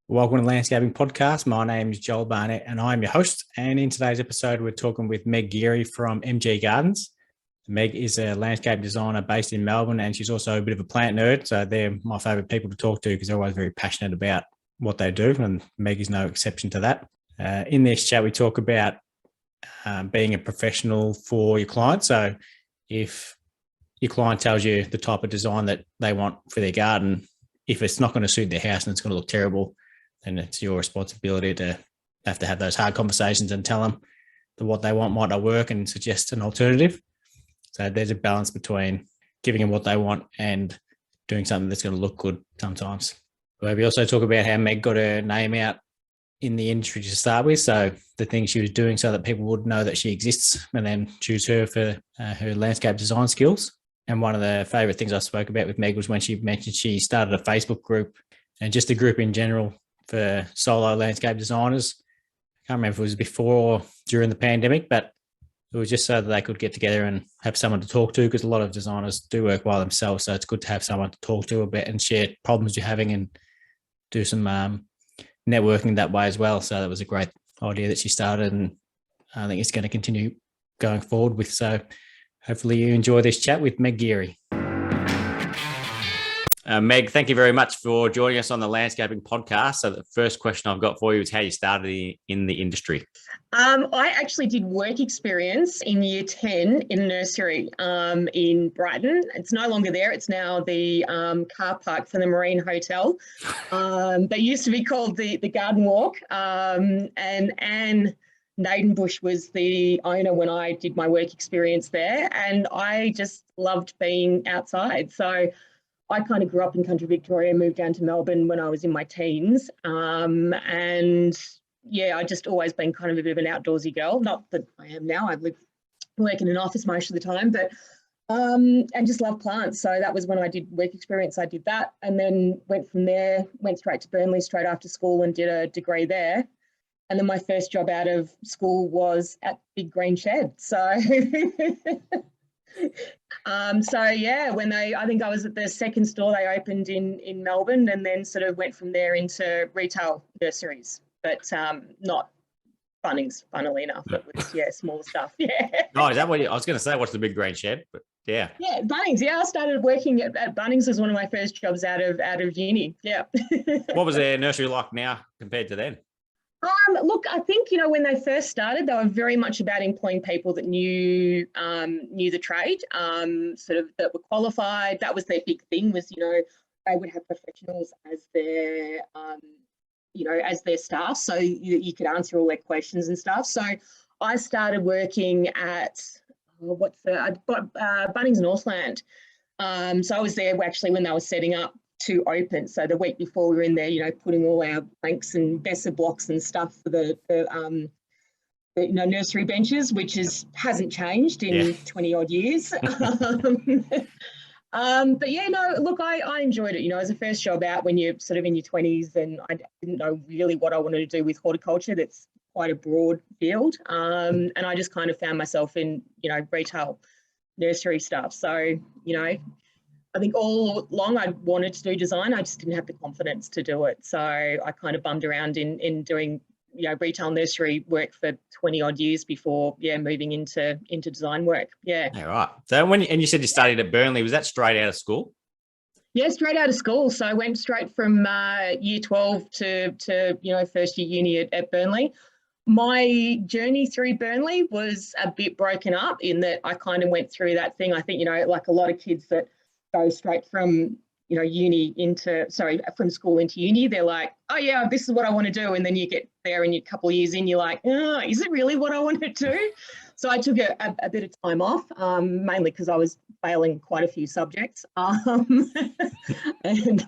Welcome to the Landscaping Podcast. My name is Joel Barnett and I'm your host. And in today's episode, we're talking with Meg Geary from Emergent Gardens. Meg is a landscape designer based in Melbourne, and she's also a bit of a plant nerd. So they're my favourite people to talk to because they're always very passionate about what they do. And Meg is no exception to that. In this chat, we talk about being a professional for your client. So if your client tells you the type of design that they want for their garden, if it's not going to suit their house and it's going to look terrible, then it's your responsibility to have those hard conversations and tell them that what they want might not work and suggest an alternative. So there's a balance between giving them what they want and doing something that's going to look good sometimes. We also talk about how Meg got her name out in the industry to start with. So the things she was doing so that people would know that she exists and then choose her for her landscape design skills. And one of the favourite things I spoke about with Meg was when she mentioned she started a Facebook group and just a group in general for solo landscape designers. I can't remember if it was before or during the pandemic, but it was just so that they could get together and have someone to talk to, because a lot of designers do work by themselves. So it's good to have someone to talk to a bit and share problems you're having and do some networking that way as well. So that was a great idea that she started, and I think it's going to continue going forward with. So hopefully you enjoy this chat with Meg Geary. Meg, thank you very much for joining us on the Landscaping Podcast. So the first question I've got for you is how you started in the industry. I actually did work experience in year 10 in nursery in Brighton. It's no longer there. It's now the car park for the Marine Hotel. They used to be called the Garden Walk, and Anne Nadenbush was the owner when I did my work experience there, and I just loved being outside. So I kind of grew up in country Victoria, moved down to Melbourne when I was in my teens. And yeah, I just always been kind of a bit of an outdoorsy girl. Not that I am now. I work in an office most of the time, but and just love plants. So that was when I did work experience. I did that, and then went from there, went straight to Burnley straight after school and did a degree there. And then my first job out of school was at Big Green Shed. So I think I was at the second store they opened in Melbourne, and then sort of went from there into retail nurseries, but not Bunnings, funnily enough. It was, smaller stuff. Yeah. Oh, is that what I was going to say? What's the Big Green Shed? But yeah. Yeah, Bunnings. Yeah, I started working at Bunnings as one of my first jobs out of uni. Yeah. What was their nursery like now compared to then? Look, I think, when they first started, they were very much about employing people that knew the trade, sort of that were qualified. That was their big thing was, they would have professionals as their, as their staff, so you could answer all their questions and stuff. So I started working at, Bunnings Northland. So I was there actually when they were setting up to open. So the week before we were in there, putting all our banks and Besser blocks and stuff for the nursery benches, which hasn't changed in 20 odd years. But yeah, no, look, I enjoyed it. As a first job out when you're sort of in your 20s, and I didn't know really what I wanted to do with horticulture. That's quite a broad field. And I just kind of found myself in, retail nursery stuff. So, I think all along I wanted to do design. I just didn't have the confidence to do it. So I kind of bummed around in doing, retail nursery work for 20 odd years before, moving into design work. Yeah. Yeah, right. So you said you studied at Burnley, was that straight out of school? Yeah, straight out of school. So I went straight from year 12 to first year uni at Burnley. My journey through Burnley was a bit broken up in that I kind of went through that thing. I think, like a lot of kids that go straight from from school into uni, they're like, oh yeah, this is what I want to do, and then you get there and a couple of years in, you're like, oh, is it really what I want to do? So I took a bit of time off, mainly because I was failing quite a few subjects and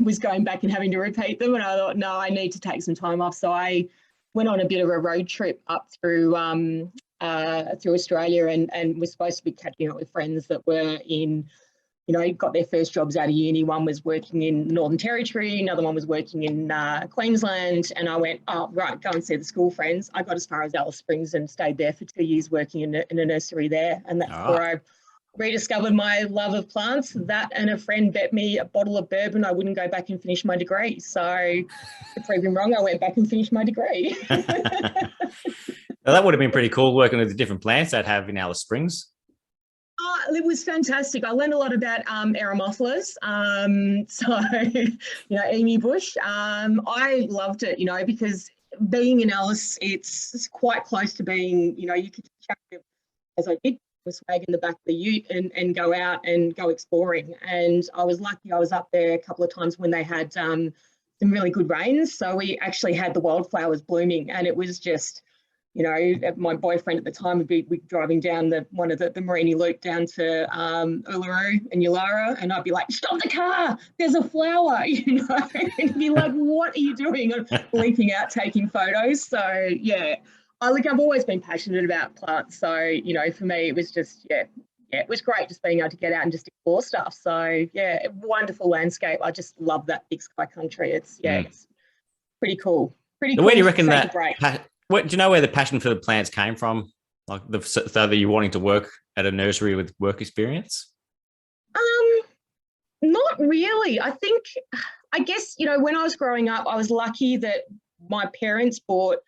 was going back and having to repeat them, and I thought, no, I need to take some time off. So I went on a bit of a road trip up through Australia, and was supposed to be catching up with friends that were in got their first jobs out of uni. One was working in Northern Territory, another one was working in Queensland. And I went, oh, right, go and see the school friends. I got as far as Alice Springs and stayed there for 2 years working in a nursery there. And that's where I rediscovered my love of plants. That and a friend bet me a bottle of bourbon I wouldn't go back and finish my degree. So to prove him wrong, I went back and finished my degree. Well, that would have been pretty cool working with the different plants that have in Alice Springs. It was fantastic. I learned a lot about aromophilus. Emu bush. I loved it, because being in Alice, it's quite close to being, you could chat, as I did, swag in the back of the ute and go out and go exploring. And I was lucky I was up there a couple of times when they had some really good rains. So we actually had the wildflowers blooming, and it was just, my boyfriend at the time would be driving down one of the Morini loop down to Uluru and Yulara, and I'd be like, stop the car, there's a flower, and he'd be like, what are you doing? I'm leaping out, taking photos. So yeah, I've always been passionate about plants. So, for me, it was just, it was great just being able to get out and just explore stuff. So yeah, wonderful landscape. I just love that big sky country. It's pretty cool. Where do you reckon that? Do you know where the passion for the plants came from? Like so that you're wanting to work at a nursery with work experience? Not really. I guess, when I was growing up, I was lucky that my parents bought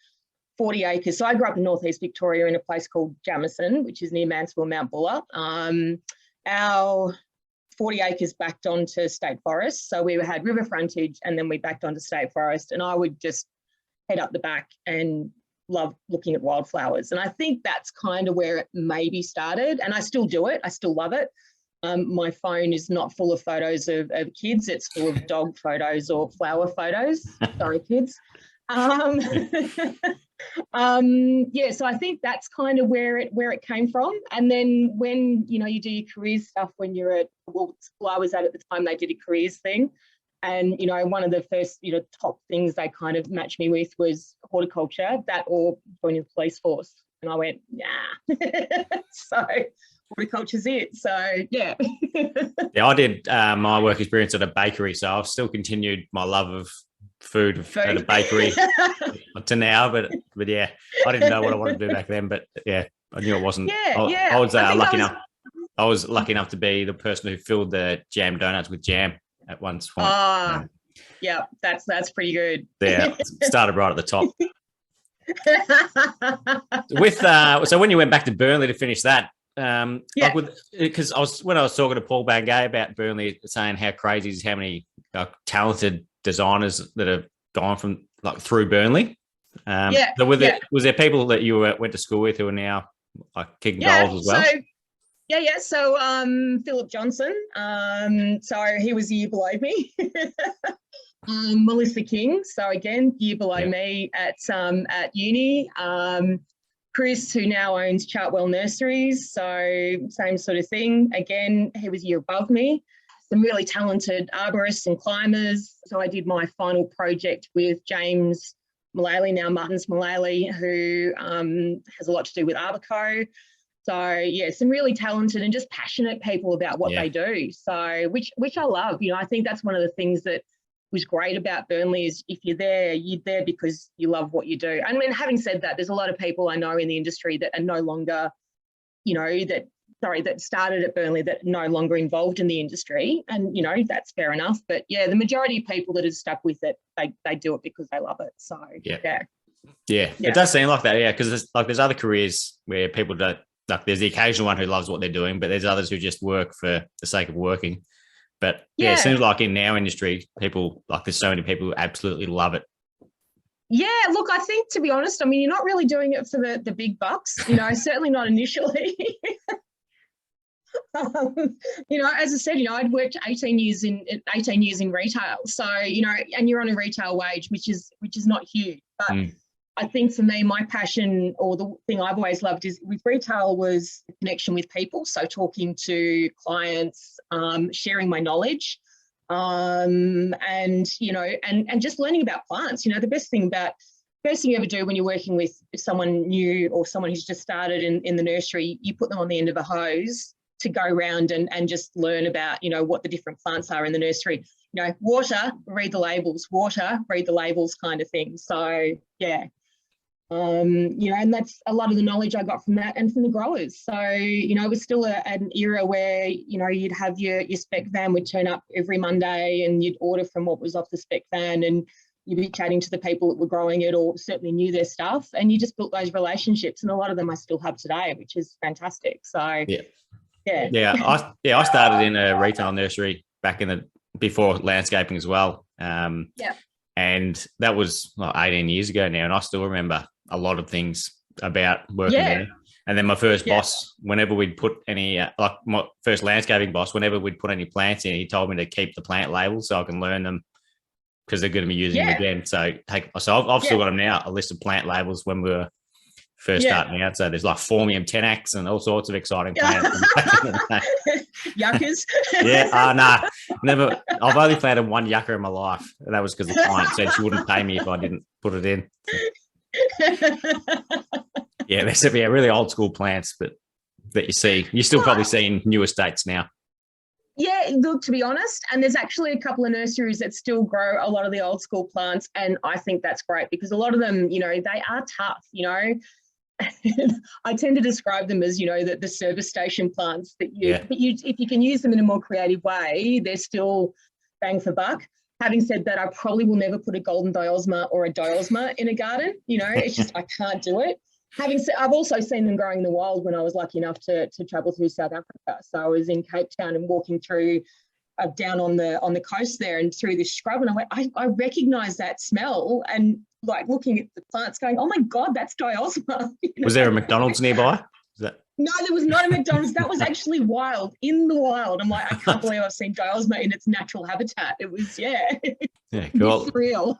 40 acres. So I grew up in northeast Victoria in a place called Jamison, which is near Mansfield, Mount Buller. Our 40 acres backed onto state forest. So we had river frontage, and then we backed onto state forest, and I would just head up the back and love looking at wildflowers. And I think that's kind of where it maybe started, and I still do it. I still love it. My phone is not full of photos of kids. It's full of dog photos or flower photos. Sorry, kids. So I think that's kind of where it came from. And then when, you do your careers stuff when you're at, well, school I was at the time, they did a careers thing. And, one of the first, top things they kind of matched me with was horticulture, that or joining the police force. And I went, nah. So horticulture's it. So, yeah. Yeah, I did my work experience at a bakery. So I've still continued my love of food at a bakery to now. But yeah, I didn't know what I wanted to do back then. But yeah, I knew it wasn't. I was lucky enough. I was lucky enough to be the person who filled the jam donuts with jam at one point. Yeah, that's pretty good. Yeah, started right at the top. So when you went back to Burnley to finish that, because when I was talking to Paul Bangay about Burnley, saying how crazy is how many talented designers that have gone from through Burnley. So was there people that you went to school with who are now kicking goals as well? So Philip Johnson. So he was a year below me. Melissa King. So again, year below me at uni. Chris, who now owns Chartwell Nurseries. So same sort of thing. Again, he was a year above me. Some really talented arborists and climbers. So I did my final project with James Mullally, now Martins Mullally, who has a lot to do with Arborco. So yeah, some really talented and just passionate people about what they do. So which I love. I think that's one of the things that was great about Burnley is if you're there because you love what you do. I mean, having said that, there's a lot of people I know in the industry that are no longer, that started at Burnley that are no longer involved in the industry. And, that's fair enough. But yeah, the majority of people that have stuck with it, they do it because they love it. So yeah. It does seem like that. Yeah. Because there's other careers where people don't, there's the occasional one who loves what they're doing, but there's others who just work for the sake of working. But it seems like in our industry, people there's so many people who absolutely love it. Yeah, look, I think to be honest, I mean, you're not really doing it for the big bucks, certainly not initially. As I said, I'd worked 18 years in retail. So, and you're on a retail wage, which is not huge. But I think for me, my passion or the thing I've always loved is with retail was the connection with people. So talking to clients, sharing my knowledge, and just learning about plants. The best thing you ever do when you're working with someone new or someone who's just started in the nursery, you put them on the end of a hose to go around and just learn about, what the different plants are in the nursery. Water, read the labels, kind of thing. So, yeah. And that's a lot of the knowledge I got from that and from the growers. So, it was still an era where, you'd have your spec van would turn up every Monday and you'd order from what was off the spec van, and you'd be chatting to the people that were growing it or certainly knew their stuff, and you just built those relationships, and a lot of them I still have today, which is fantastic. So, yeah. I started in a retail nursery back before landscaping as well. And that was 18 years ago now, and I still remember a lot of things about working there. And then my first boss, whenever we'd put any, like my first landscaping boss, whenever we'd put any plants in, he told me to keep the plant labels so I can learn them, because they're going to be using them again. So I've still got them now, a list of plant labels when we were first starting out. So there's like Formium tenax and all sorts of exciting plants. Yuccas. Never. I've only planted one yucca in my life, and that was because the client said she wouldn't pay me if I didn't put it in. There's really old school plants, but that you still probably see in new estates now. Yeah, look, to be honest, and there's actually a couple of nurseries that still grow a lot of the old school plants, and I think that's great because a lot of them, they are tough, I tend to describe them as, the service station plants that if you can use them in a more creative way, they're still bang for buck. Having said that, I probably will never put a golden diosma or a diosma in a garden. It's just, I can't do it. Having said, I've also seen them growing in the wild when I was lucky enough to travel through South Africa. So I was in Cape Town and walking through down on the coast there and through this scrub, and I went, I recognise that smell, and like looking at the plants going, oh my God, that's diosma. Was there a McDonald's nearby? No, there was not a McDonald's. That was actually wild, in the wild. I'm like, I can't believe I've seen diosma in its natural habitat. It was, cool. Surreal.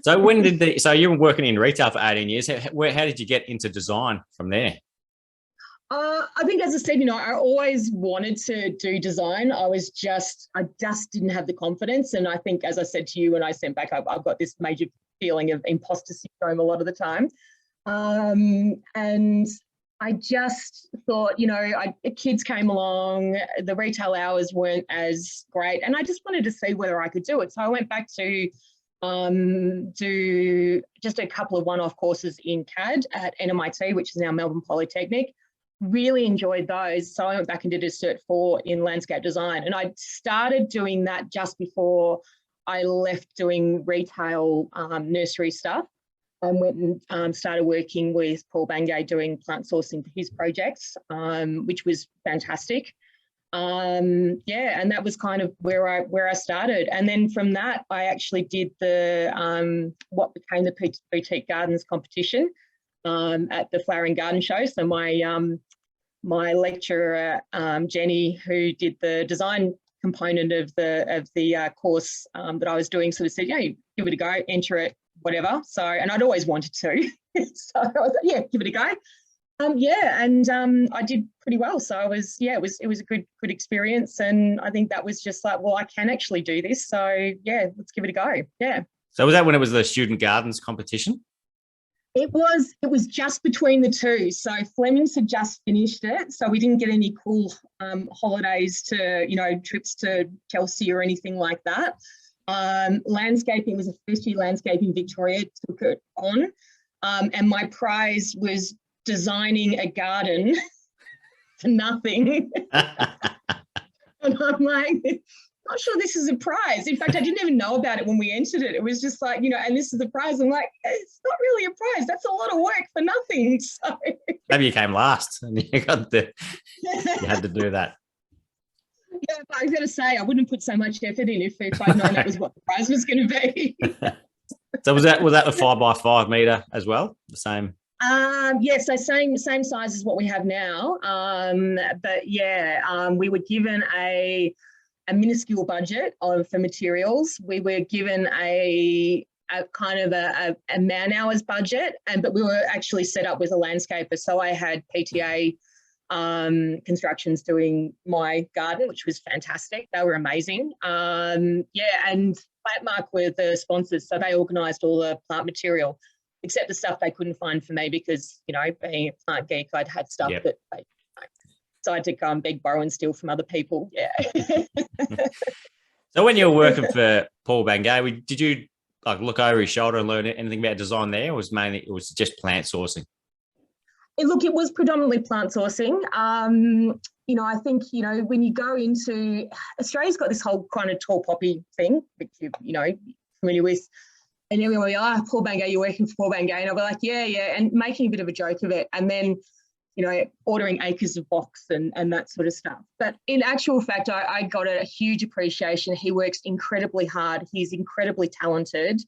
So so you were working in retail for 18 years. How did you get into design from there? I think, as I said, I always wanted to do design. I just didn't have the confidence. And I think, as I said to you when I sent back, I've got this major feeling of imposter syndrome a lot of the time. And I just thought, kids came along, the retail hours weren't as great, and I just wanted to see whether I could do it. So I went back to do just a couple of one-off courses in CAD at NMIT, which is now Melbourne Polytechnic. Really enjoyed those. So I went back and did a Cert 4 in landscape design. And I started doing that just before I left doing retail nursery stuff. I went and started working with Paul Bangay doing plant sourcing for his projects, which was fantastic. And that was kind of where I started. And then from that, I actually did the what became the Boutique Gardens competition at the Flower and Garden Show. So my lecturer, Jenny, who did the design component of the course that I was doing, sort of said, give it a go, enter it, whatever. So, and I'd always wanted to. So I was like, give it a go. I did pretty well. So it was a good experience. And I think that was just like, well, I can actually do this. So let's give it a go. Yeah. So was that when it was the Student Gardens competition? It was just between the two. So Fleming's had just finished it. So we didn't get any cool holidays to, trips to Chelsea or anything like that. Landscaping was a first year Landscaping Victoria took it on. And my prize was designing a garden for nothing. And I'm like, not sure this is a prize. In fact, I didn't even know about it when we entered it. It was just like, and this is the prize. I'm like, it's not really a prize. That's a lot of work for nothing. So maybe you came last and you had to do that. Yeah, but I've got to say, I wouldn't put so much effort in if I'd known that was what the prize was going to be. So was that the 5x5 meter as well? The same? Yes, so same size as what we have now. We were given a minuscule budget for materials. We were given a kind of a man hours budget, but we were actually set up with a landscaper. So I had PTA constructions doing my garden, which was fantastic. They were amazing. And Flatmark were the sponsors, so they organised all the plant material, except the stuff they couldn't find for me because, being a plant geek, I'd had stuff that they so I had to go and beg, borrow and steal from other people. Yeah. So when you were working for Paul Bangay, did you like look over his shoulder and learn anything about design there? Or was mainly it was just plant sourcing? Look, it was predominantly plant sourcing. I think, when you go into Australia's got this whole kind of tall poppy thing, which you're familiar with. And everyone will be, Paul Bangay, you're working for Paul Bangay. And I'll be like, yeah, and making a bit of a joke of it. And then, ordering acres of box and that sort of stuff. But in actual fact, I got a huge appreciation. He works incredibly hard. He's incredibly talented.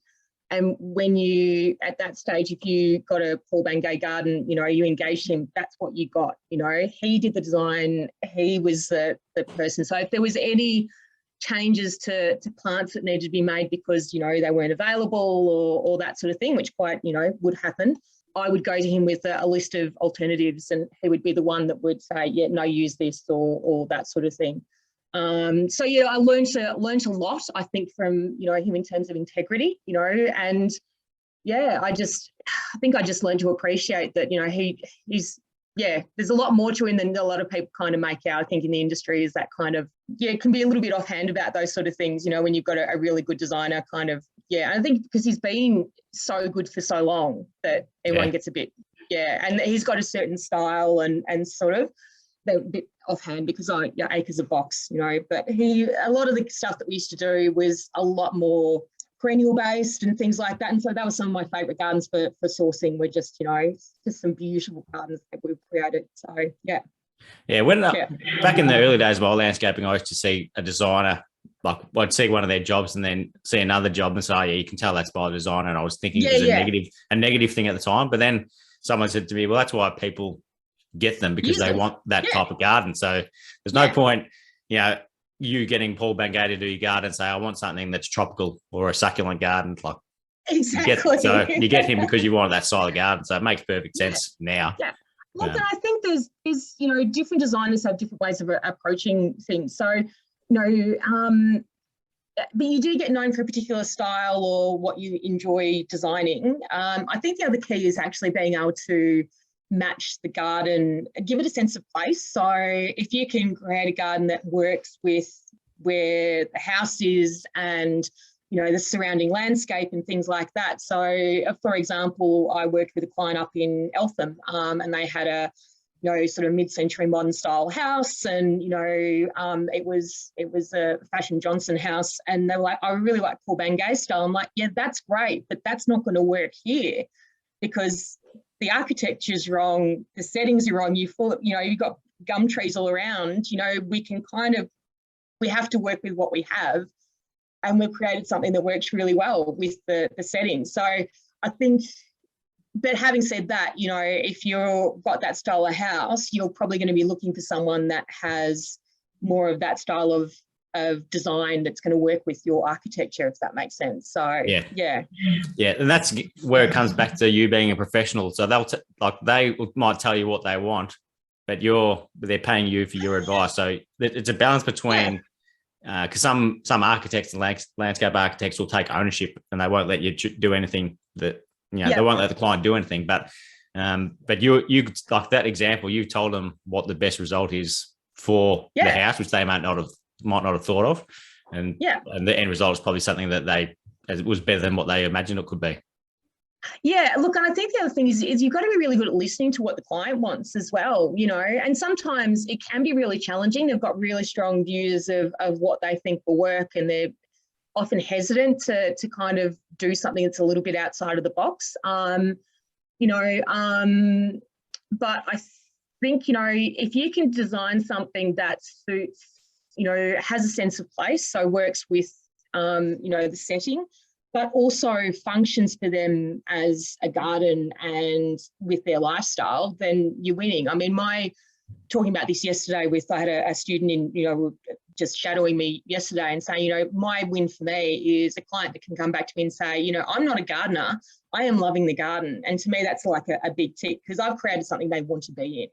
And when you, at that stage, if you got a Paul Bangay garden, you engaged him, that's what you got. He did the design. He was the person. So if there was any changes to plants that needed to be made because, they weren't available or that sort of thing, which quite, would happen, I would go to him with a list of alternatives, and he would be the one that would say, yeah, no, use this or that sort of thing. So yeah, I learned a lot, I think, from, him in terms of integrity, and yeah, I think I just learned to appreciate that, he's, yeah, there's a lot more to him than a lot of people kind of make out. I think in the industry is that kind of, yeah, it can be a little bit offhand about those sort of things, when you've got a really good designer kind of, yeah. I think because he's been so good for so long that everyone gets a bit, yeah, and he's got a certain style and sort of, they're a bit offhand because acres of box, but a lot of the stuff that we used to do was a lot more perennial based and things like that. And so that was some of my favourite gardens for sourcing were just, just some beautiful gardens that we've created. So, yeah. Yeah, back in the early days of my landscaping, I used to see a designer, like I'd see one of their jobs and then see another job and say, yeah, you can tell that's by the designer. And I was thinking it was a negative thing at the time. But then someone said to me, well, that's why people get them, because they want that type of garden. So there's no point, you getting Paul Bangay to do your garden and say, I want something that's tropical or a succulent garden. Like, exactly. You get him because you want that style of garden. So it makes perfect sense now. Yeah. Look, and I think there's different designers have different ways of approaching things. So, but you do get known for a particular style or what you enjoy designing. I think the other key is actually being able to match the garden, give it a sense of place. So if you can create a garden that works with where the house is and, the surrounding landscape and things like that. So, for example, I worked with a client up in Eltham and they had a, sort of mid-century modern style house, and, it was a Fashion Johnson house, and they were like, I really like Paul Bangay style. I'm like, yeah, that's great, but that's not going to work here because the architecture's wrong, the settings are wrong, you've got gum trees all around, we have to work with what we have, and we've created something that works really well with the settings. So I think, but having said that, if you've got that style of house, you're probably going to be looking for someone that has more of that style of design that's going to work with your architecture, if that makes sense. So yeah, and that's where it comes back to you being a professional. So they might tell you what they want, but they're paying you for your advice. So it's a balance between because some architects and landscape architects will take ownership and they won't let you do anything that they won't let the client do anything. But you like that example, you told them what the best result is for the house, which they might not have thought of, and the end result is probably something that it was better than what they imagined it could be. Yeah, look, and I think the other thing is you've got to be really good at listening to what the client wants as well, and sometimes it can be really challenging. They've got really strong views of what they think will work, and they're often hesitant to kind of do something that's a little bit outside of the box. But I think, if you can design something that suits, has a sense of place, so works with, the setting, but also functions for them as a garden and with their lifestyle, then you're winning. I mean, talking about this yesterday I had a student just shadowing me yesterday and saying, my win for me is a client that can come back to me and say, I'm not a gardener, I am loving the garden. And to me, that's like a big tick because I've created something they want to be in.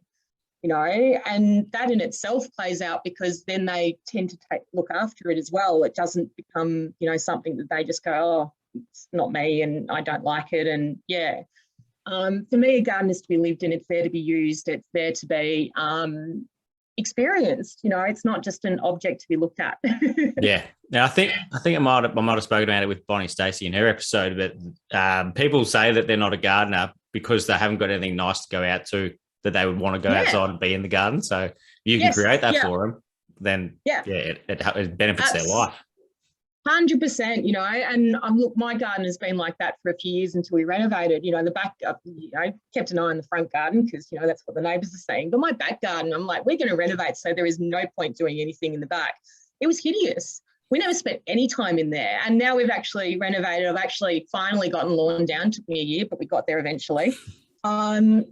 And that in itself plays out because then they tend to look after it as well. It doesn't become, something that they just go, oh, it's not me and I don't like it. And for me, a garden is to be lived in. It's there to be used. It's there to be, experienced. It's not just an object to be looked at. Yeah. Now, I think I might have spoken about it with Bonnie Stacey in her episode, but people say that they're not a gardener because they haven't got anything nice to go out to, that they would want to go outside and be in the garden. So if you can create that for them, then it benefits their life. 100%, and look, my garden has been like that for a few years until we renovated. The back, kept an eye on the front garden because, that's what the neighbours are saying. But my back garden, I'm like, we're going to renovate, so there is no point doing anything in the back. It was hideous. We never spent any time in there. And now we've actually renovated. I've actually finally gotten lawn down. It took me a year, but we got there eventually. And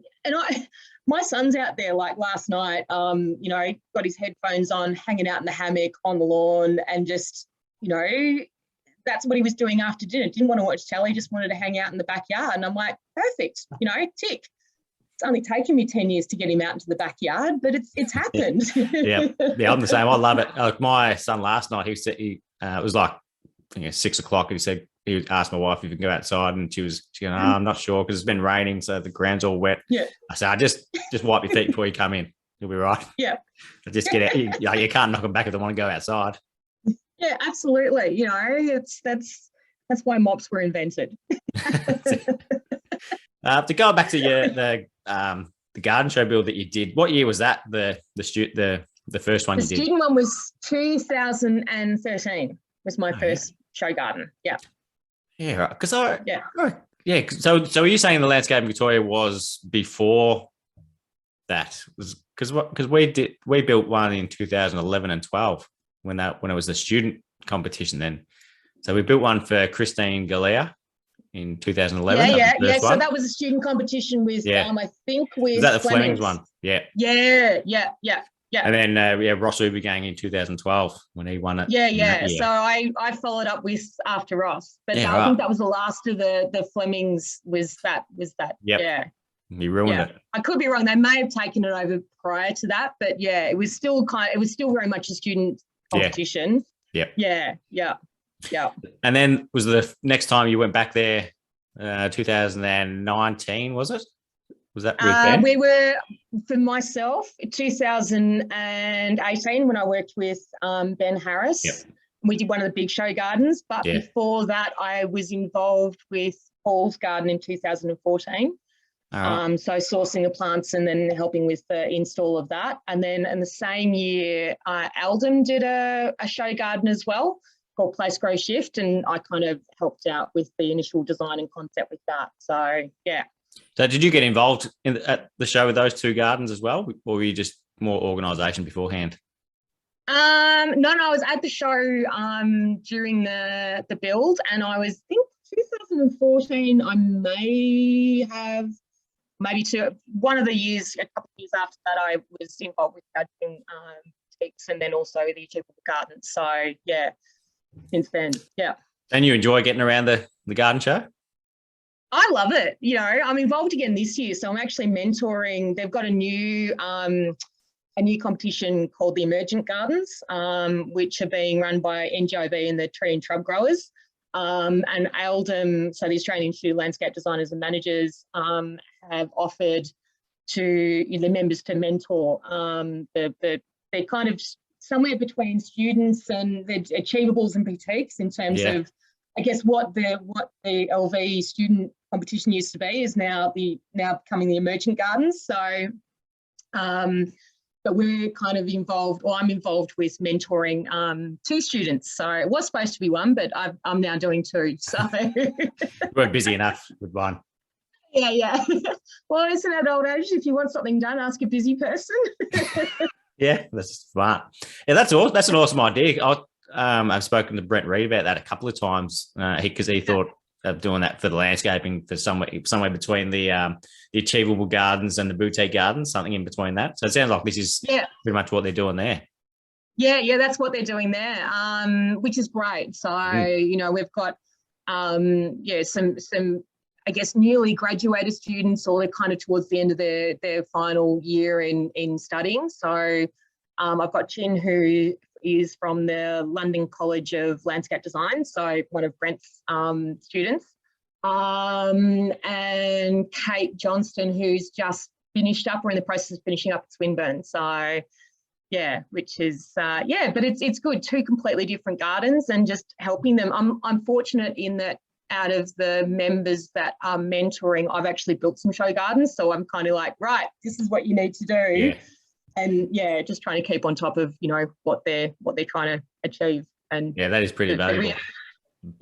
my son's out there like last night, got his headphones on, hanging out in the hammock on the lawn, and just, that's what he was doing after dinner. Didn't want to watch telly, just wanted to hang out in the backyard. And I'm like, perfect, tick. It's only taken me 10 years to get him out into the backyard, but it's happened. Yeah, I'm the same. I love it. Like my son last night, it was like, I think 6 o'clock, and he asked my wife if he can go outside, and she going, I'm not sure because it's been raining, so the ground's all wet. Yeah. I said, just wipe your feet before you come in. You'll be right. Yeah. Just get out. You can't knock them back if they want to go outside. Yeah, absolutely. That's why mops were invented. To go back to the garden show build that you did, what year was that? The first one you did? The student one was 2013. Was my first show garden. Yeah. Yeah, right. So are you saying the landscape in Victoria was before that? Because we built one in 2011 and 12 when it was the student competition then. So we built one for Christine Galea in 2011. Yeah. So that was a student competition with I think with was that the Flemings one? Yeah. Yeah. And then Ross Ubergang in 2012 when he won it. Yeah. So I followed up with after Ross, but I think that was the last of the Flemings. Was that? Yep. Yeah. You ruined it. I could be wrong. They may have taken it over prior to that, but it was still very much a student competition. Yeah. Yeah. And then was the next time you went back there, 2019, was it? Was that with Ben? We were, for myself, 2018 when I worked with Ben Harris. Yep. We did one of the big show gardens, but before that I was involved with Paul's garden in 2014. So sourcing the plants and then helping with the install of that. And then in the same year, Eldon did a show garden as well called Place Grow Shift, and I kind of helped out with the initial design and concept with that. So, yeah. So did you get involved at the show with those two gardens as well, or were you just more organisation beforehand? No, I was at the show during the build, and I think 2014 I may have one of the years, a couple of years after that, I was involved with judging boutiques and then also the Achievable Gardens. So, yeah, since then, yeah. And you enjoy getting around the garden show? I love it. I'm involved again this year, so I'm actually mentoring. They've got a new competition called the Emergent Gardens, which are being run by NGIB and the Tree and Shrub Growers. And ALDM, so the Australian Institute of Landscape Designers and Managers, have offered to the members to mentor. They're kind of somewhere between students and the achievables and boutiques in terms of, I guess, what the LV student competition used to be is now becoming the Emergent Gardens. So, but we're kind of involved, or I'm involved with mentoring 2 students. So it was supposed to be 1, but I'm now doing 2. So we're busy enough with 1. Yeah. Well, isn't that old age? If you want something done, ask a busy person. Yeah, that's smart. Yeah, that's awesome. That's an awesome idea. I've spoken to Brent Reed about that a couple of times because he thought of doing that for the landscaping for somewhere between the Achievable Gardens and the Boutique Gardens, something in between that. So it sounds like this is pretty much what they're doing there. Yeah, that's what they're doing there, which is great. So, we've got, some, I guess, newly graduated students, or they're kind of towards the end of their final year in studying. So I've got Chin, who is from the London College of Landscape Design, so one of Brent's students, and Kate Johnston, who's just finished up or in the process of finishing up at Swinburne. So, Yeah, which is but it's good. Two completely different gardens, and just helping them. I'm fortunate in that out of the members that are mentoring, I've actually built some show gardens, so I'm kind of like, right, this is what you need to do. Yeah. And just trying to keep on top of what they're trying to achieve. And yeah, that is pretty valuable.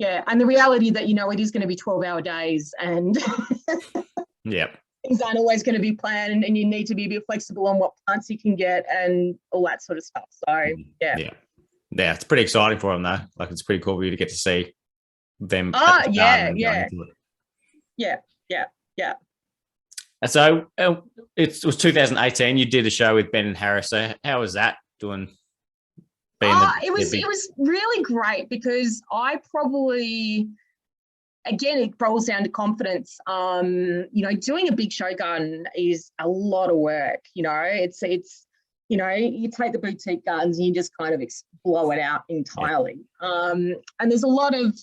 And the reality that it is going to be 12-hour days, and yeah, things aren't always going to be planned, and you need to be a bit flexible on what plants you can get and all that sort of stuff. So yeah, it's pretty exciting for them though. Like, it's pretty cool for you to get to see them. Yeah. And so it was 2018. You did a show with Ben and Harris. So how was that doing? It was really great, because I probably, again, it rolls down to confidence. Doing a big show garden is a lot of work. It's you take the boutique gardens and you just kind of blow it out entirely. And there's a lot of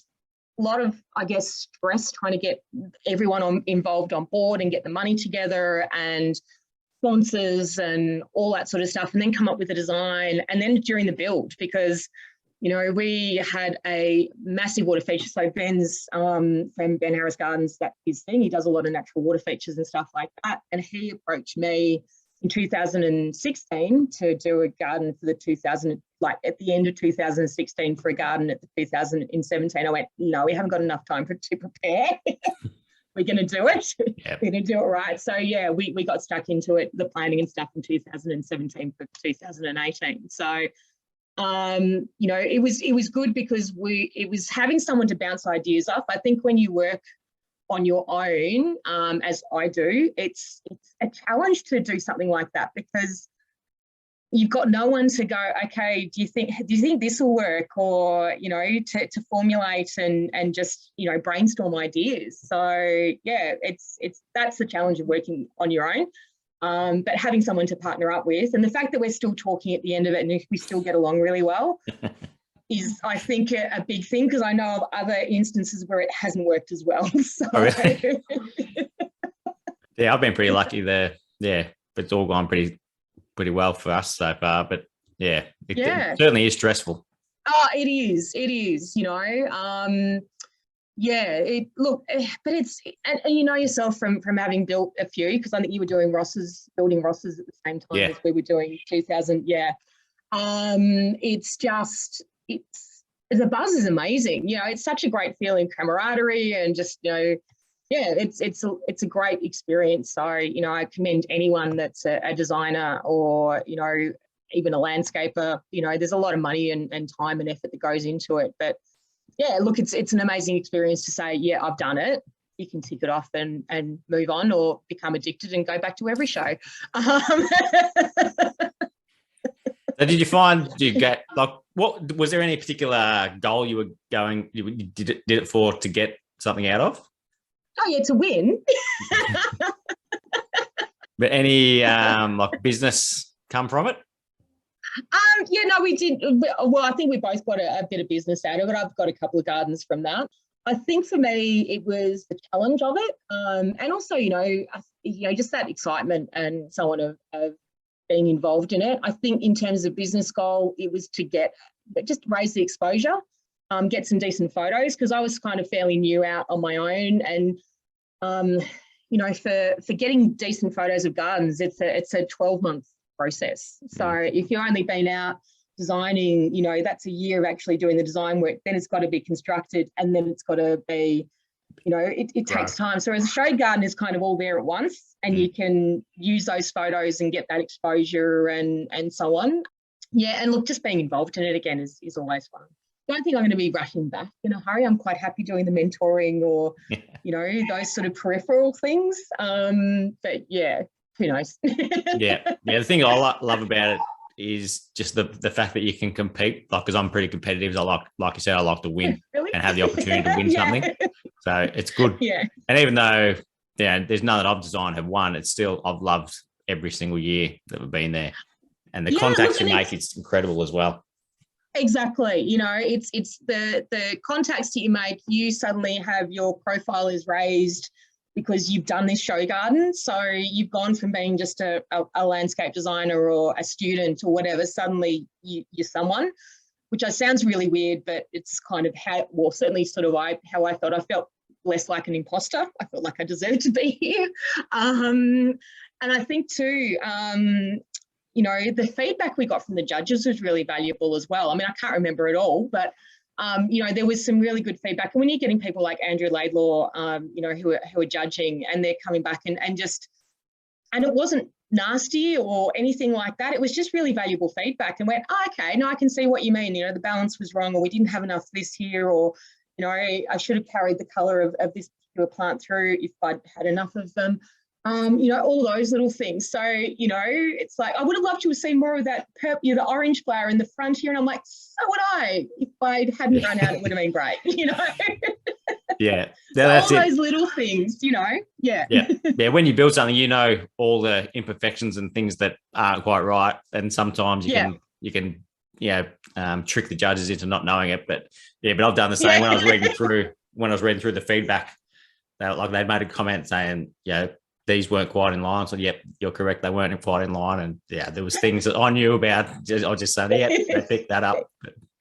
I guess stress trying to get everyone involved on board and get the money together and sponsors and all that sort of stuff, and then come up with a design, and then during the build, because we had a massive water feature. So Ben's from Ben Harris Gardens, that's his thing. He does a lot of natural water features and stuff like that, and he approached me in 2016 to do a garden for the at the end of 2016 for a garden at the 2017. I went, no, we haven't got enough time to prepare. We're going to do it. Yep. We're going to do it right. So we got stuck into it, the planning and stuff, in 2017 for 2018. So it was good, because it was having someone to bounce ideas off. I think when you work on your own, as I do, it's a challenge to do something like that, because you've got no one to go, okay, do you think this will work, or to formulate and just brainstorm ideas. So that's the challenge of working on your own, but having someone to partner up with, and the fact that we're still talking at the end of it and we still get along really well is, I think, a big thing, because I know of other instances where it hasn't worked as well. So. Oh, really? Yeah, I've been pretty lucky there. Yeah, it's all gone pretty well for us so far, but it certainly is stressful. Oh, it is, but it's, and yourself from having built a few, because I think you were doing building Rosses at the same time as we were doing 2000. It's just, the buzz is amazing. It's such a great feeling, camaraderie, and just it's a great experience. So I commend anyone that's a designer, or even a landscaper. There's a lot of money and time and effort that goes into it, but look, it's an amazing experience to say, I've done it. You can tick it off and move on, or become addicted and go back to every show. So did you get, like, what was there any particular goal you did it for, to get something out of? Oh yeah, to win. But any like business come from it? We did. Well, I think we both got a bit of business out of it. I've got a couple of gardens from that. I think for me, it was the challenge of it, and also, just that excitement and so on of being involved in it. I think in terms of business goal, it was to just raise the exposure, get some decent photos, because I was kind of fairly new out on my own, and for getting decent photos of gardens, it's a 12-month process. So if you've only been out designing, that's a year of actually doing the design work. Then it's got to be constructed, and then it's got to be, it takes time. So as a shade garden is kind of all there at once, and you can use those photos and get that exposure and so on. And look, just being involved in it again is always fun. I don't think I'm going to be rushing back in a hurry. I'm quite happy doing the mentoring or, those sort of peripheral things. But who knows? The thing I love about it is just the fact that you can compete, like, because I'm pretty competitive. Like you said, I like to win and have the opportunity to win something. So it's good. And even though there's none that I've designed have won, it's still, I've loved every single year that we've been there, and the contacts you make, it's incredible as well. Exactly. It's the contacts that you make. You suddenly have, your profile is raised. because you've done this show garden. So you've gone from being just a landscape designer or a student or whatever, suddenly you're someone, which sounds really weird, but it's kind of certainly sort of how I felt. I felt less like an imposter. I felt like I deserved to be here. And I think too, the feedback we got from the judges was really valuable as well. I mean, I can't remember it all, but there was some really good feedback. And when you're getting people like Andrew Laidlaw, who are judging, and they're coming back and it wasn't nasty or anything like that. It was just really valuable feedback, and went, okay, no, I can see what you mean. The balance was wrong, or we didn't have enough this here, or, I should have carried the colour of this particular plant through if I'd had enough of them. All those little things. So, it's like, I would have loved to have seen more of that the orange flower in the front here. And I'm like, so would I. If I hadn't run out, it would have been great, Yeah. So all those little things, Yeah. Yeah. When you build something, all the imperfections and things that aren't quite right. And sometimes you can trick the judges into not knowing it. But I've done the same when I was reading through the feedback. They made a comment saying, these weren't quite in line. So, yep, you're correct. They weren't quite in line. And there was things that I knew about. I was just saying, they picked that up.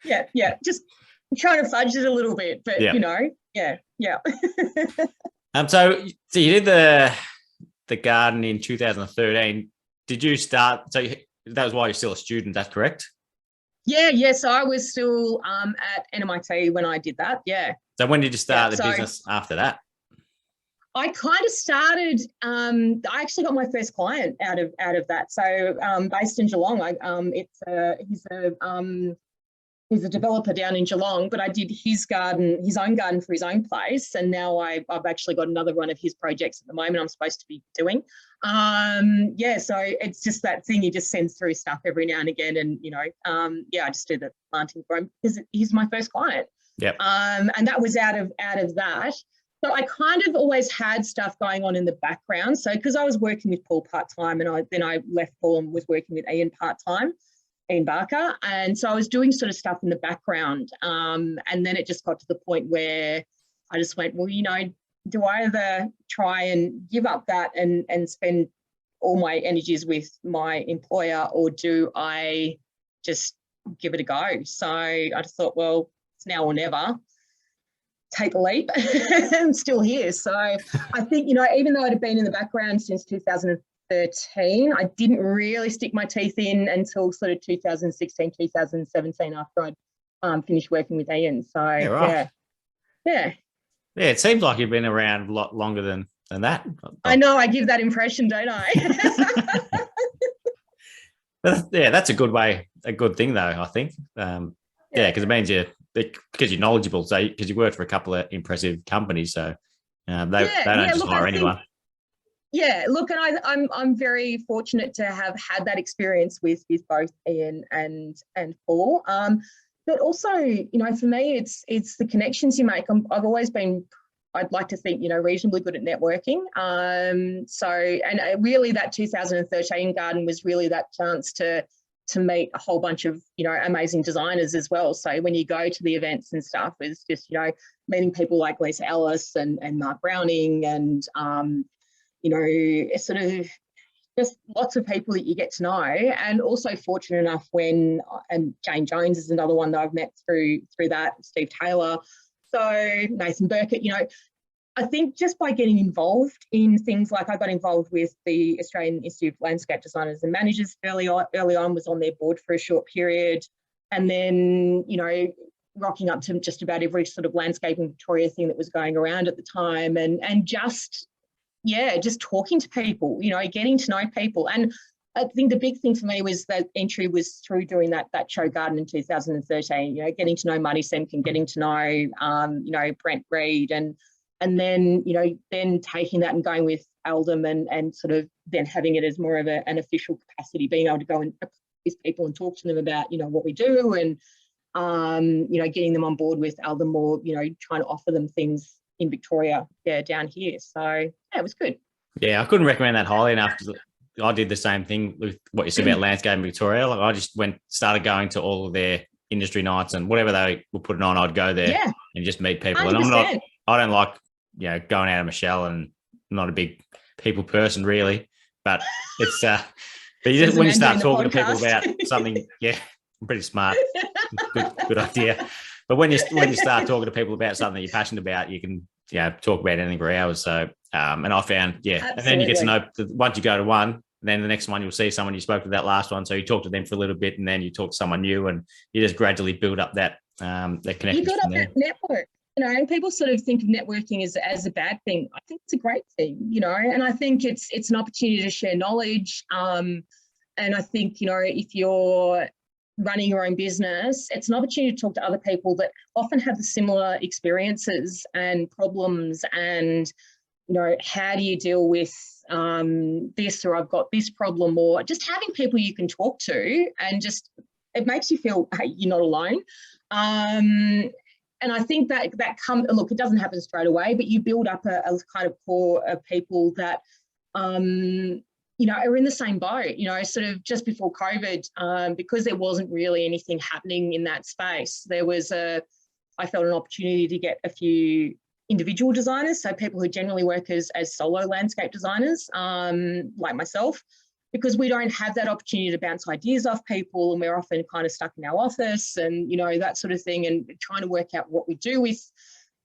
Yeah. Just trying to fudge it a little bit, but yeah. So you did the garden in 2013. Did you start? So that was why you're still a student. That's correct. Yeah. So I was still at NMIT when I did that. Yeah. So when did you start the business after that? I kind of started. I actually got my first client out of that. So based in Geelong, he's a developer down in Geelong, but I did his own garden for his own place, and now I've actually got another one of his projects at the moment I'm supposed to be doing. So it's just that thing. He just sends through stuff every now and again, and I just do the planting for him because he's my first client. Yep. And that was out of that. So I kind of always had stuff going on in the background. So because I was working with Paul part-time, and then I left Paul and was working with Ian part-time, Ian Barker. And so I was doing sort of stuff in the background. And then it just got to the point where I just went, well, do I either try and give up that and spend all my energies with my employer, or do I just give it a go? So I just thought, well, it's now or never. Take a leap. I'm still here. So I think, even though I'd have been in the background since 2013, I didn't really stick my teeth in until sort of 2016, 2017 after I'd finished working with Ian. So, yeah. Yeah, it seems like you've been around a lot longer than that. I know, I give that impression, don't I? That's a good thing, though, I think. Because it means because you're knowledgeable, so because you worked for a couple of impressive companies, so they don't just hire anyone. Look, and I'm very fortunate to have had that experience with both Ian and Paul. But also, for me, it's the connections you make. I've always been, I'd like to think, reasonably good at networking. Really that 2013 garden was really that chance to meet a whole bunch of, amazing designers as well. So when you go to the events and stuff, it's just, meeting people like Lisa Ellis and Mark Browning and, sort of just lots of people that you get to know. And also fortunate enough and Jane Jones is another one that I've met through that, Steve Taylor. So Nathan Burkett, I think just by getting involved in things like I got involved with the Australian Institute of Landscape Designers and Managers early on, was on their board for a short period. And then, rocking up to just about every sort of landscaping Victoria thing that was going around at the time, and just talking to people, getting to know people. And I think the big thing for me was that entry was through doing that show garden in 2013, getting to know Marty Semkin, getting to know, Brent Reed, and then, then taking that and going with Eldom and sort of then having it as more of an official capacity, being able to go and these people and talk to them about, what we do, and, getting them on board with Eldom, or, trying to offer them things in Victoria, down here. So, it was good. Yeah, I couldn't recommend that highly enough. I did the same thing with what you said about landscape in Victoria. Like I just started going to all of their industry nights, and whatever they were putting on, I'd go there and just meet people. 100%. And I don't like, going out of my shell and not a big people person really, but it's but when you start talking to people about something, yeah, I'm pretty smart. Good idea. But when you start talking to people about something you're passionate about, you can talk about anything for hours. So and I found Absolutely. and then you get to know, once you go to one, then the next one you'll see someone you spoke to that last one, so you talk to them for a little bit, and then you talk to someone new, and you just gradually build up that connection. You build up that network, and people sort of think of networking as a bad thing. I think it's a great thing, and I think it's an opportunity to share knowledge. And I think, if you're running your own business, it's an opportunity to talk to other people that often have the similar experiences and problems, and how do you deal with this, or I've got this problem, or just having people you can talk to, and just it makes you feel, hey, you're not alone. And I think that look, it doesn't happen straight away, but you build up a kind of core of people that are in the same boat. Sort of just before COVID, because there wasn't really anything happening in that space, I felt an opportunity to get a few individual designers, so people who generally work as solo landscape designers, like myself, because we don't have that opportunity to bounce ideas off people, and we're often kind of stuck in our office and that sort of thing, and trying to work out what we do with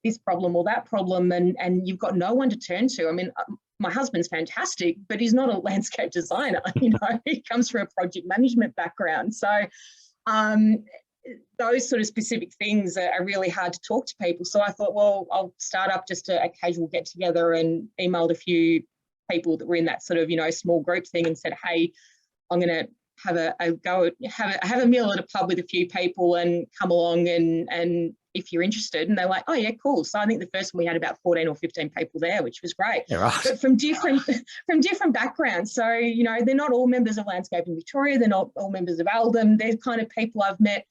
this problem or that problem, and you've got no one to turn to. I mean, my husband's fantastic, but he's not a landscape designer. He comes from a project management background, so those sort of specific things are really hard to talk to people. So I thought, well, I'll start up just a casual get together, and emailed a few people that were in that sort of, small group thing, and said, hey, I'm going to have have a meal at a pub with a few people and come along and if you're interested. And they're like, oh yeah, cool. So I think the first one we had about 14 or 15 people there, which was great. Yeah, right. But from different backgrounds. So, they're not all members of Landscaping Victoria. They're not all members of Aldham. They're kind of people I've met,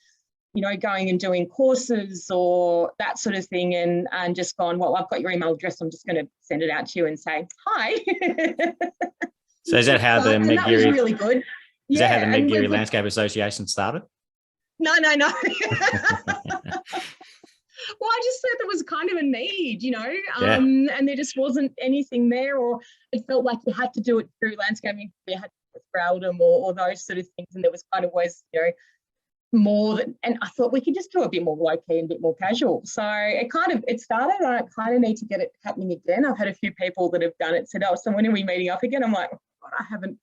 going and doing courses or that sort of thing, and just gone, well, I've got your email address, I'm just going to send it out to you and say, hi. So is that how the Meg Geary, was really good. Is that how the Meg Geary Landscape Association started? No. Well, I just thought there was kind of a need, and there just wasn't anything there, or it felt like you had to do it through landscaping, you had to do it through Aldham or those sort of things, and there was kind of always, more than, and I thought we could just do a bit more low-key and a bit more casual. So it started, and I kind of need to get it happening again. I've had a few people that have done it, said, oh, so when are we meeting up again? I'm like, oh, God, I haven't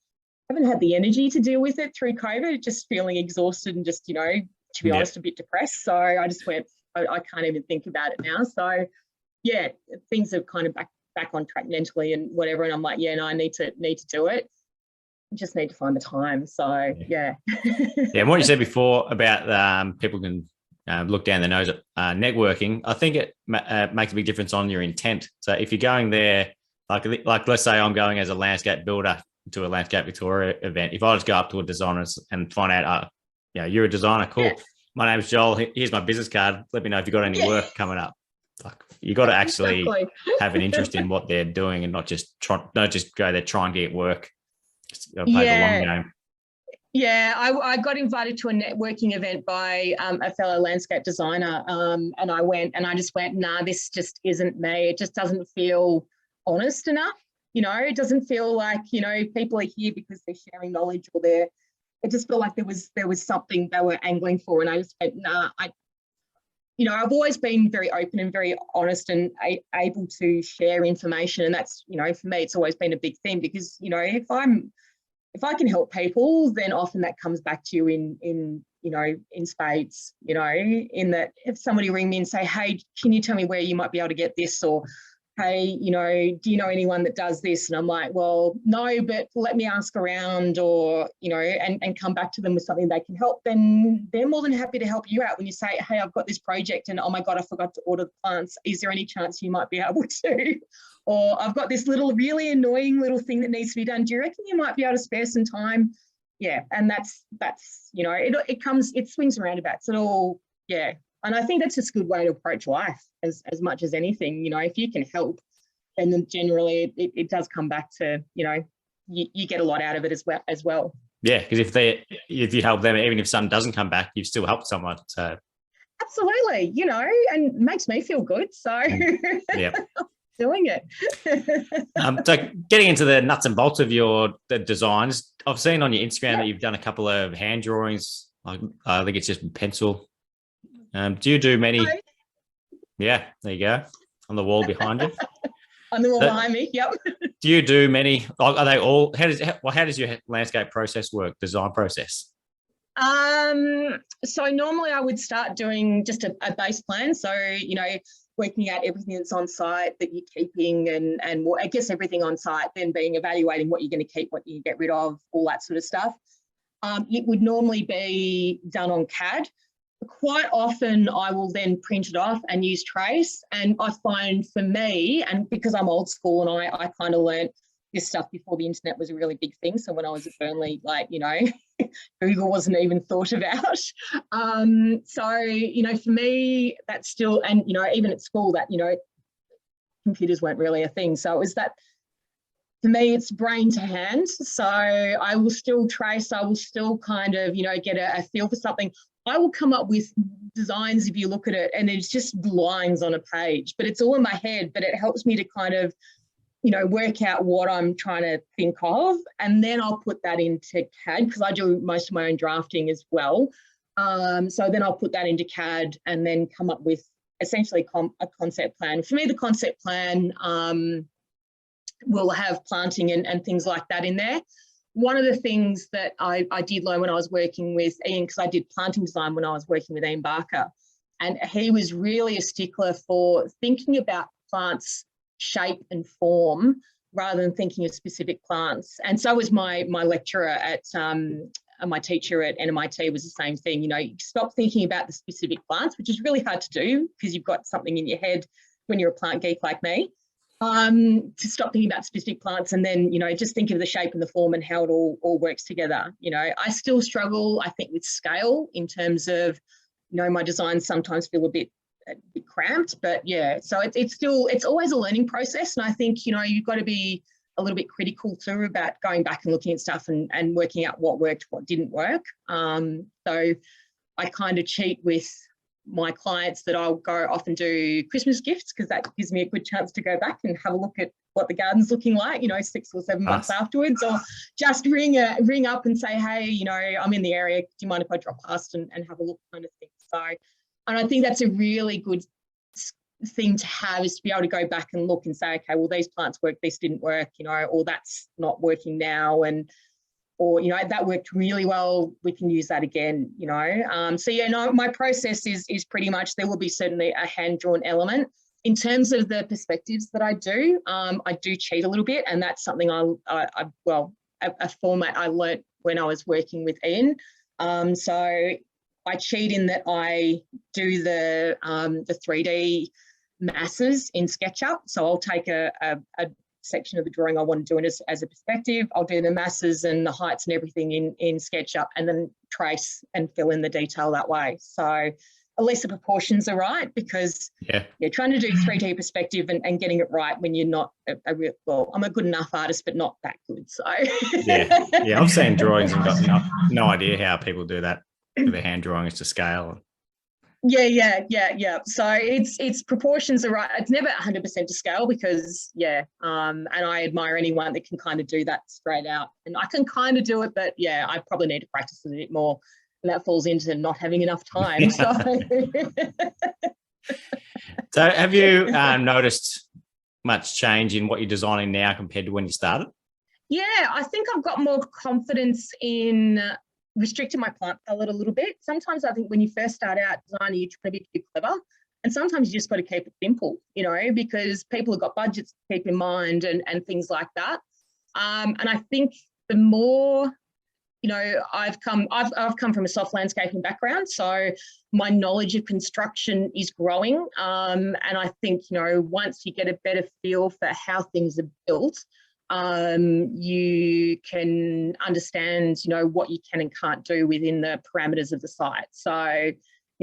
had the energy to deal with it through COVID, just feeling exhausted and just, to be honest, a bit depressed. So I just went, I can't even think about it now. So yeah, things are kind of back on track mentally and whatever. And I'm like, yeah, no, I need to do it. Just need to find the time. So yeah. And what you said before about people can look down their nose at networking, I think it makes a big difference on your intent. So if you're going there, like let's say I'm going as a landscape builder to a Landscape Victoria event, if I just go up to a designer and find out, you're a designer, cool. Yeah. My name's Joel. Here's my business card. Let me know if you've got any work coming up. Like, you got to actually have an interest in what they're doing, and not just go there trying to get work. Play the long game. Yeah, I got invited to a networking event by a fellow landscape designer, and I just went, nah, this just isn't me. It just doesn't feel honest enough. It doesn't feel like, people are here because they're sharing knowledge, or it just felt like there was something they were angling for, and I just went, nah. I've always been very open and very honest and able to share information, and that's, for me, it's always been a big thing, because, if I can help people, then often that comes back to you in spades, in that if somebody ring me and say, hey, can you tell me where you might be able to get this, or hey, do you know anyone that does this? And I'm like, well, no, but let me ask around, or, and come back to them with something they can help, then they're more than happy to help you out. When you say, hey, I've got this project and, oh my God, I forgot to order the plants. Is there any chance you might be able to? Or I've got this really annoying little thing that needs to be done. Do you reckon you might be able to spare some time? Yeah. And that's, it swings and roundabouts. It all, yeah. And I think that's just a good way to approach life as much as anything. If you can help, then generally it does come back to, you get a lot out of it as well. Yeah, because if you help them, even if something doesn't come back, you've still helped someone. So absolutely, and it makes me feel good. So yeah. doing it. So getting into the nuts and bolts of the designs, I've seen on your Instagram that you've done a couple of hand drawings. I think it's just pencil. Do you do many? Okay. Yeah, there you go. On the wall behind you. On the wall behind me. Yep. Do you do many? Are they all? How does your landscape process work? Design process? So normally I would start doing just a base plan. So, working out everything that's on site that you're keeping and I guess everything on site, then being evaluating what you're going to keep, what you get rid of, all that sort of stuff. It would normally be done on CAD. Quite often I will then print it off and use trace. And I find for me, and because I'm old school and I kind of learned this stuff before the internet was a really big thing. So when I was at Burnley, Google wasn't even thought about. For me, that's still, and, even at school that, computers weren't really a thing. So it was that, for me, it's brain to hand. So I will still trace, I will still kind of, get a feel for something. I will come up with designs if you look at it and it's just lines on a page, but it's all in my head, but it helps me to kind of, work out what I'm trying to think of. And then I'll put that into CAD because I do most of my own drafting as well. So then I'll put that into CAD and then come up with essentially a concept plan. For me, the concept plan will have planting and things like that in there. One of the things that I did learn when I was working with Ian, because I did planting design when I was working with Ian Barker, and he was really a stickler for thinking about plants' shape and form rather than thinking of specific plants. And so was my lecturer at my teacher at NMIT was the same thing. You stop thinking about the specific plants, which is really hard to do because you've got something in your head when you're a plant geek like me. To stop thinking about specific plants and then, just think of the shape and the form and how it all works together. I still struggle, I think, with scale in terms of, my designs sometimes feel a bit cramped, but yeah, so it's always a learning process. And I think, you've got to be a little bit critical too about going back and looking at stuff and working out what worked, what didn't work. So I kind of cheat with my clients that I'll go off and do Christmas gifts because that gives me a good chance to go back and have a look at what the garden's looking like, 6 or 7 months afterwards, or just ring up and say, hey, I'm in the area. Do you mind if I drop past and have a look kind of thing? So, and I think that's a really good thing to have is to be able to go back and look and say, okay, well, these plants work, this didn't work, or that's not working now. Or that worked really well, we can use that again, my process is pretty much, there will be certainly a hand-drawn element. In terms of the perspectives that I do cheat a little bit, and that's something a format I learnt when I was working with Ian. So I cheat in that I do the 3D masses in SketchUp. So I'll take a section of the drawing I want to do it as a perspective. I'll do the masses and the heights and everything in SketchUp and then trace and fill in the detail that way. So at least the proportions are right because you're trying to do 3D perspective and getting it right when you're not I'm a good enough artist, but not that good. So yeah, I've seen drawings and got no idea how people do that with their hand drawings to scale. Yeah. So it's proportions are right. It's never 100% to scale because and I admire anyone that can kind of do that straight out. And I can kind of do it, but yeah, I probably need to practice it a bit more. And that falls into not having enough time. So, so have you noticed much change in what you're designing now compared to when you started? Yeah, I think I've got more confidence in restricting my plant palette a little bit. Sometimes I think when you first start out designing, you're trying to be too clever. And sometimes you just got to keep it simple, because people have got budgets to keep in mind and things like that. And I think the more, I've come from a soft landscaping background, so my knowledge of construction is growing. And I think, once you get a better feel for how things are built, you can understand, what you can and can't do within the parameters of the site. So,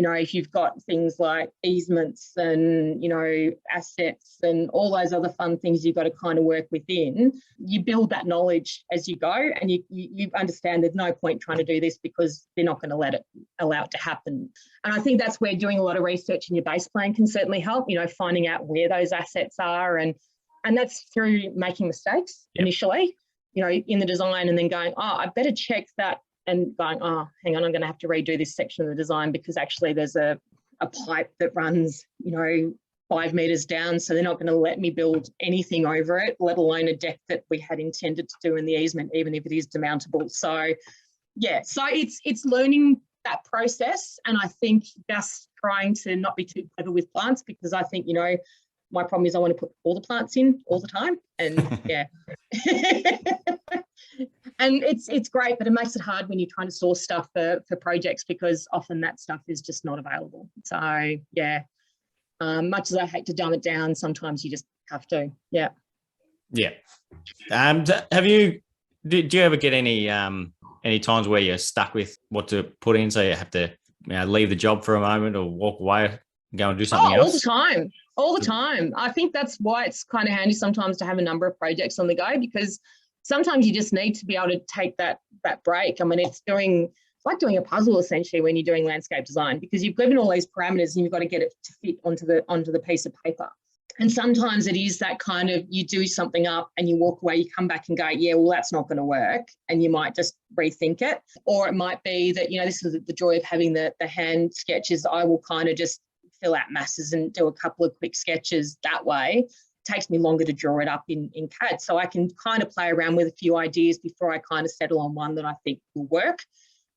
you know, if you've got things like easements and, you know, assets and all those other fun things you've got to kind of work within, you build that knowledge as you go, and you understand there's no point trying to do this because they're not going to allow it to happen. And I think that's where doing a lot of research in your base plan can certainly help, you know, finding out where those assets are, and that's through making mistakes initially, you know, in the design, and then going, oh, I better check that, and going, oh, hang on, I'm going to have to redo this section of the design because actually there's a pipe that runs, you know, 5 meters down, so they're not going to let me build anything over it, let alone a deck that we had intended to do in the easement, even if it is demountable. So, yeah, so it's learning that process, and I think just trying to not be too clever with plants, because I think, you know, my problem is I want to put all the plants in all the time, and yeah. And it's great, but it makes it hard when you're trying to source stuff for projects, because often that stuff is just not available. So yeah, much as I hate to dumb it down, sometimes you just have to. Yeah. Yeah. Do you ever get any times where you're stuck with what to put in, so you have to, you know, leave the job for a moment or walk away and go and do something else? All the time. I think that's why it's kind of handy sometimes to have a number of projects on the go, because sometimes you just need to be able to take that break. I mean, it's like doing a puzzle essentially when you're doing landscape design, because you've given all these parameters and you've got to get it to fit onto the piece of paper. And sometimes it is that kind of, you do something up and you walk away, you come back and go, yeah, well, that's not going to work. And you might just rethink it. Or it might be that, you know, this is the joy of having the hand sketches. I will kind of just fill out masses and do a couple of quick sketches that way. It takes me longer to draw it up in CAD. So I can kind of play around with a few ideas before I kind of settle on one that I think will work,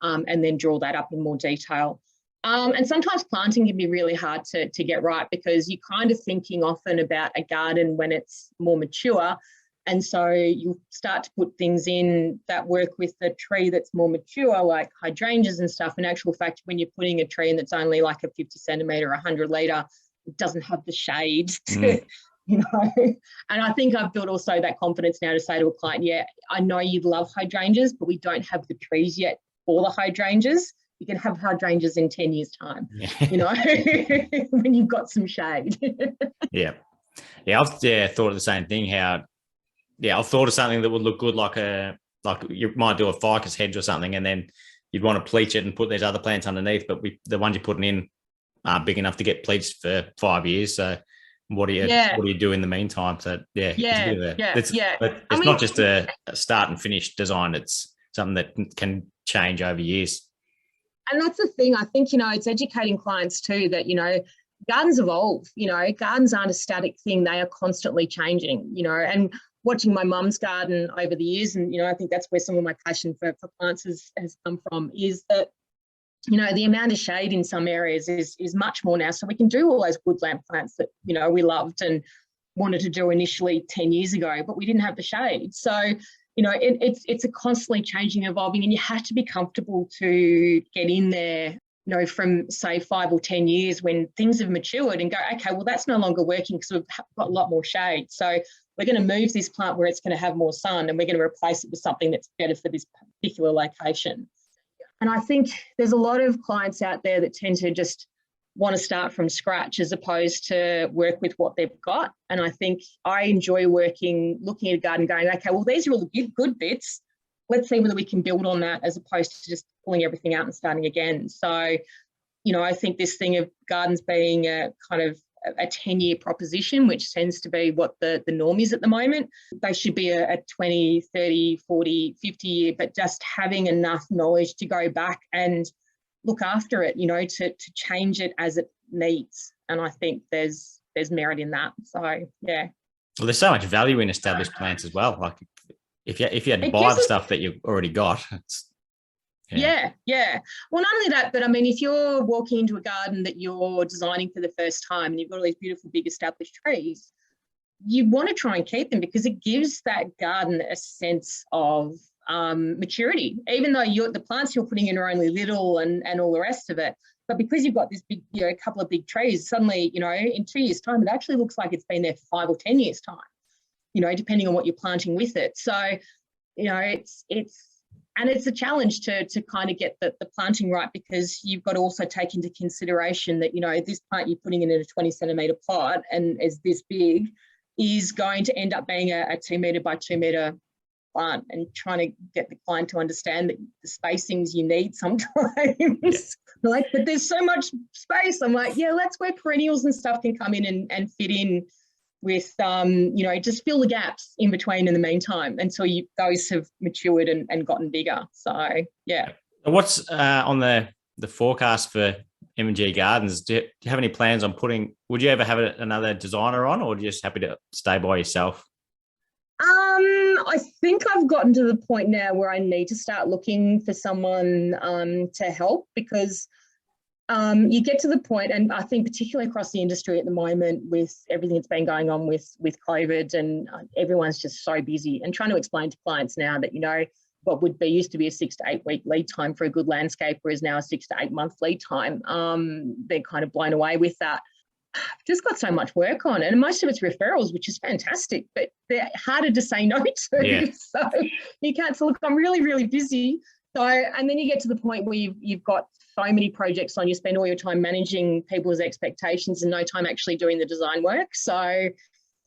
and then draw that up in more detail. And sometimes planting can be really hard to get right, because you're kind of thinking often about a garden when it's more mature. And so you start to put things in that work with the tree that's more mature, like hydrangeas and stuff. In actual fact, when you're putting a tree in that's only like a 50 centimetre, 100 litre, it doesn't have the shade to, you know. And I think I've built also that confidence now to say to a client, yeah, I know you love hydrangeas, but we don't have the trees yet for the hydrangeas. You can have hydrangeas in 10 years' time, you know, when you've got some shade. Yeah. I've thought of the same thing. I've thought of something that would look good, like you might do a ficus hedge or something, and then you'd want to pleach it and put these other plants underneath, but the ones you're putting in aren't big enough to get pleached for 5 years. So what do you do in the meantime? So it's not just a start and finish design. It's something that can change over years. And that's the thing. I think, you know, it's educating clients too that, you know, gardens evolve, you know, gardens aren't a static thing. They are constantly changing, you know, and watching my mum's garden over the years, and, you know, I think that's where some of my passion for plants has come from, is that, you know, the amount of shade in some areas is much more now. So we can do all those woodland plants that, you know, we loved and wanted to do initially 10 years ago, but we didn't have the shade. So, you know, it's a constantly changing, evolving, and you have to be comfortable to get in there, you know, from say 5 or 10 years when things have matured and go, okay, well, that's no longer working because we've got a lot more shade. So we're going to move this plant where it's going to have more sun, and we're going to replace it with something that's better for this particular location. And I think there's a lot of clients out there that tend to just want to start from scratch as opposed to work with what they've got. And I think I enjoy looking at a garden going, okay, well, these are all the good bits. Let's see whether we can build on that, as opposed to just pulling everything out and starting again. So, you know, I think this thing of gardens being a kind of a 10-year proposition, which tends to be what the norm is at the moment. They should be a 20, 30, 40, 50 year, but just having enough knowledge to go back and look after it, you know, to change it as it needs. And I think there's merit in that. So, yeah. Well, there's so much value in established plants as well. Like if you had to buy the stuff that you've already got, it's Yeah. Well, not only that, but I mean, if you're walking into a garden that you're designing for the first time and you've got all these beautiful, big established trees, you want to try and keep them, because it gives that garden a sense of maturity, even though the plants you're putting in are only little and all the rest of it. But because you've got this big, you know, a couple of big trees, suddenly, you know, in 2 years' time, it actually looks like it's been there for 5 or 10 years' time, you know, depending on what you're planting with it. So, you know, it's And it's a challenge to kind of get the planting right, because you've got to also take into consideration that, this plant you're putting in a 20 centimetre pot and is this big is going to end up being a 2 metre by 2 metre plant, and trying to get the client to understand that the spacings you need sometimes. Like, but there's so much space. I'm like, yeah, that's where perennials and stuff can come in and fit in with, just fill the gaps in between in the meantime until those have matured and gotten bigger. So, yeah. What's on the forecast for Emergent Gardens? Do you have any plans on would you ever have another designer on, or are you just happy to stay by yourself? I think I've gotten to the point now where I need to start looking for someone to help, because you get to the point, and I think particularly across the industry at the moment with everything that's been going on with COVID, and everyone's just so busy, and trying to explain to clients now that, what used to be a 6 to 8 week lead time for a good landscaper is now a 6 to 8 month lead time. They're kind of blown away with that. I've just got so much work on, and most of it's referrals, which is fantastic, but they're harder to say no to. Yeah. So you can't say, look, I'm really, really busy. So, and then you get to the point where you've got so many projects on, you spend all your time managing people's expectations and no time actually doing the design work. So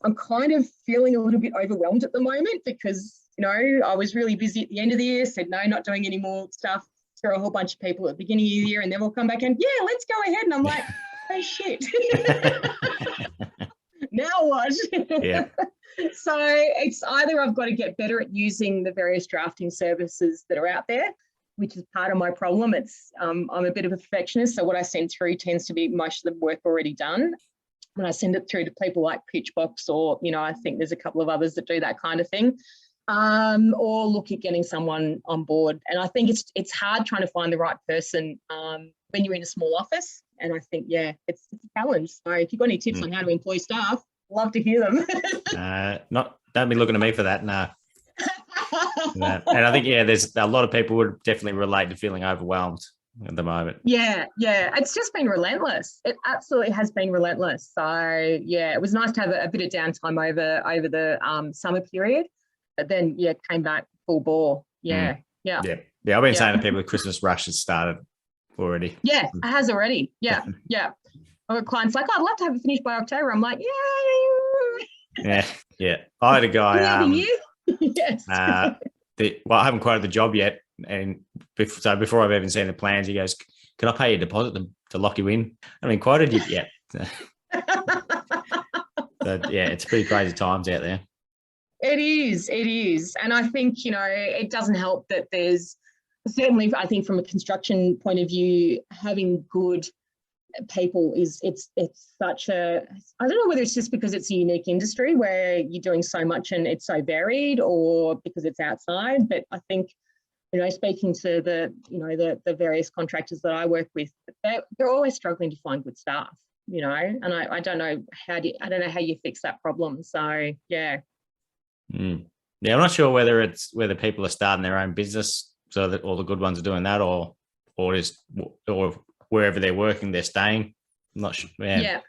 I'm kind of feeling a little bit overwhelmed at the moment, because, I was really busy at the end of the year, said no, not doing any more stuff, throw a whole bunch of people at the beginning of the year, and then we'll come back and, yeah, let's go ahead. And I'm like, oh, shit. Now what? Yeah. So it's either I've got to get better at using the various drafting services that are out there, which is part of my problem. It's I'm a bit of a perfectionist, so what I send through tends to be most of the work already done. When I send it through to people like Pitchbox, or, I think there's a couple of others that do that kind of thing, or look at getting someone on board. And I think it's hard trying to find the right person when you're in a small office. And I think, yeah, it's a challenge. So if you've got any tips on how to employ staff, love to hear them. Don't be looking to me for that. No. No. And I think, there's a lot of people would definitely relate to feeling overwhelmed at the moment. Yeah. It's just been relentless. It absolutely has been relentless. So, yeah, it was nice to have a bit of downtime over the summer period, but then, came back full bore. Yeah. I've been saying to people the Christmas rush has started already. Yeah, it has already. Yeah. I've got clients like, I'd love to have it finished by October. I'm like, yeah. I had a guy. Yes. I haven't quoted the job yet, and so before I've even seen the plans, he goes, "Can I pay you a deposit to lock you in?" I haven't quoted it yet. So it's pretty crazy times out there. It is, and I think it doesn't help that there's certainly, I think, from a construction point of view, having good people it's such a, I don't know whether it's just because it's a unique industry where you're doing so much and it's so varied, or because it's outside. But I think, speaking to the various contractors that I work with, they're always struggling to find good staff, and I don't know how you fix that problem. So yeah. I'm not sure whether people are starting their own business so that all the good ones are doing that, or wherever they're working, they're staying. I'm not sure. Man. Yeah.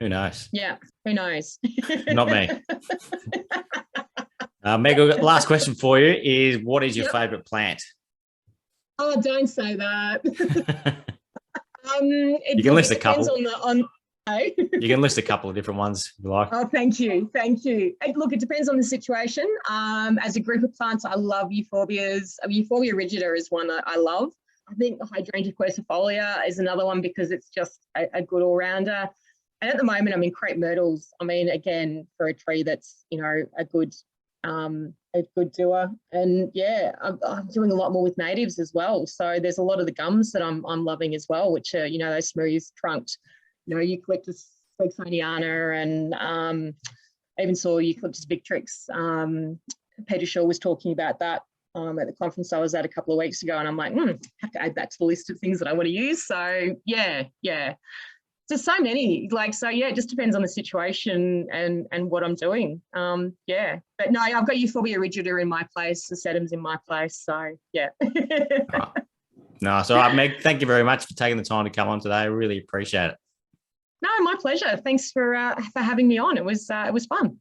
Who knows? Yeah. Who knows? Not me. Meg, last question for you is, what is your favourite plant? Oh, don't say that. You can list a couple. Hey? You can list a couple of different ones if you like. Oh, thank you. Look, it depends on the situation. As a group of plants, I love euphorbias. Euphorbia rigida is one I love. I think hydrangea quercifolia is another one, because it's just a good all-rounder. And at the moment, I'm in crepe myrtles. I mean, again, for a tree that's, a good doer. And I'm doing a lot more with natives as well. So there's a lot of the gums that I'm loving as well, which are, those smooth trunked, Eucalyptus Swixoniana, and I even saw Eucalyptus victrix. Peter Shaw was talking about that at the conference I was at a couple of weeks ago, and I'm like, I have to add that to the list of things that I want to use. So yeah. There's so many, it just depends on the situation and what I'm doing. But no, I've got Euphorbia rigida in my place, the sedum's in my place. So yeah. Right. No, so Meg, thank you very much for taking the time to come on today. I really appreciate it. No, my pleasure. Thanks for having me on. It was fun.